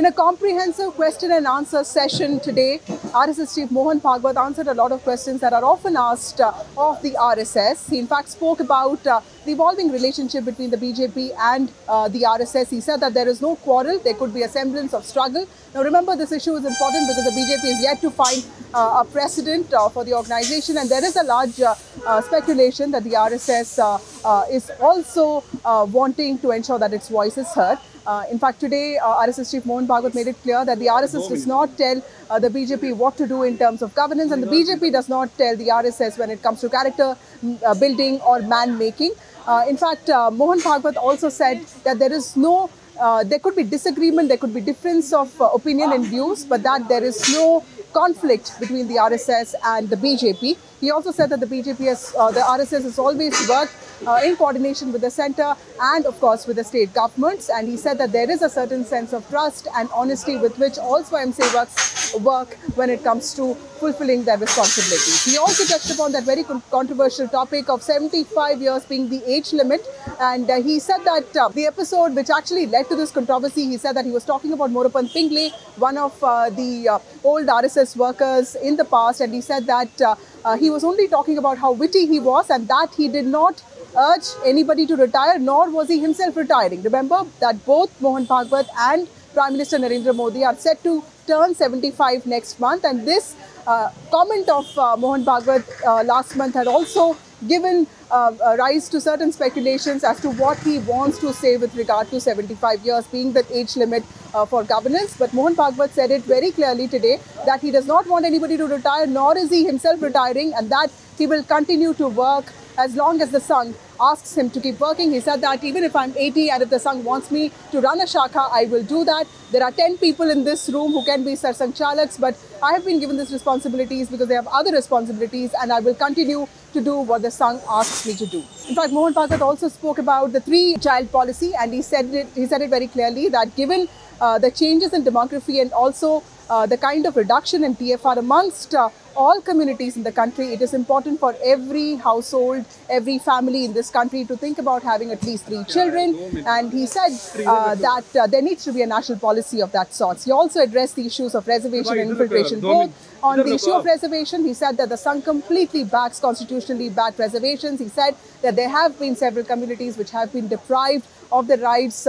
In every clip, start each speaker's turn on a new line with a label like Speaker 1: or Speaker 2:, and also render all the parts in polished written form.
Speaker 1: In a comprehensive question and answer session today, RSS Chief Mohan Bhagwat answered a lot of questions that are often asked of the RSS. He in fact spoke about the evolving relationship between the BJP and the RSS. He said that there is no quarrel, there could be a semblance of struggle. Now remember, this issue is important because the BJP is yet to find a precedent for the organization, and there is a large speculation that the RSS is also wanting to ensure that its voice is heard. In fact, today, RSS Chief Mohan Bhagwat made it clear that the RSS does not tell the BJP what to do in terms of governance, and the BJP does not tell the RSS when it comes to character building or man-making. In fact, Mohan Bhagwat also said that there is no there could be disagreement, there could be difference of opinion and views, but that there is no conflict between the RSS and the BJP. He also said that the RSS has always worked in coordination with the centre and of course with the state governments, and he said that there is a certain sense of trust and honesty with which all SWAYAMSEVAKs work when it comes to fulfilling their responsibilities. He also touched upon that very controversial topic of 75 years being the age limit, and he said that the episode which actually led to this controversy, he said that he was talking about Morupan Pingle, one of the old RSS workers in the past, and he said that he was only talking about how witty he was and that he did not urge anybody to retire, nor was he himself retiring. Remember that both Mohan Bhagwat and Prime Minister Narendra Modi are set to turn 75 next month, and this comment of Mohan Bhagwat last month had also given rise to certain speculations as to what he wants to say with regard to 75 years being the age limit for governance. But Mohan Bhagwat said it very clearly today that he does not want anybody to retire, nor is he himself retiring, and that he will continue to work as long as the Sangh asks him to keep working. He said that even if I'm 80 and if the Sangh wants me to run a Shakha, I will do that. There are 10 people in this room who can be Sarsang Chalaks, but I have been given these responsibilities because they have other responsibilities, and I will continue to do what the Sangh asks me to do. In fact, Mohan Bhagwat also spoke about the 3-child policy, and he said it very clearly that given the changes in demography and also the kind of reduction in TFR amongst all communities in the country, it is important for every household, every family in this country to think about having at least 3 children. And he said that there needs to be a national policy of that sort. He also addressed the issues of reservation and infiltration. Both on the issue of reservation, he said that the Sangh completely backs constitutionally backed reservations. He said that there have been several communities which have been deprived of the rights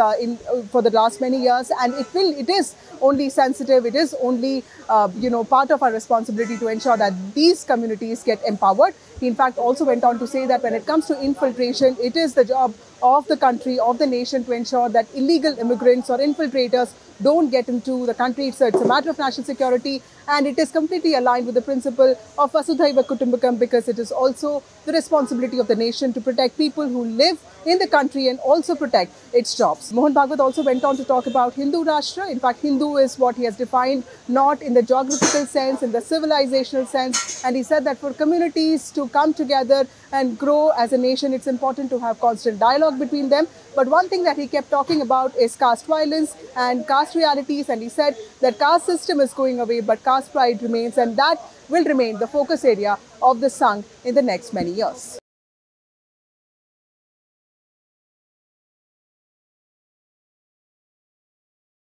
Speaker 1: for the last many years, and it is only sensitive, it is only part of our responsibility to ensure that these communities get empowered. He in fact also went on to say that when it comes to infiltration, it is the job of the country, of the nation, to ensure that illegal immigrants or infiltrators don't get into the country. So it's a matter of national security, and it is completely aligned with the principle of Vasudhaiva Kutumbakam, because it is also the responsibility of the nation to protect people who live in the country and also protect its jobs. Mohan Bhagwat also went on to talk about Hindu Rashtra. In fact, Hindu is what he has defined not in the geographical sense, in the civilizational sense, and he said that for communities to come together and grow as a nation, it's important to have constant dialogue between them. But one thing that he kept talking about is caste violence and caste realities, and he said that caste system is going away, but caste pride remains, and that will remain the focus area of the Sangh in the next many years.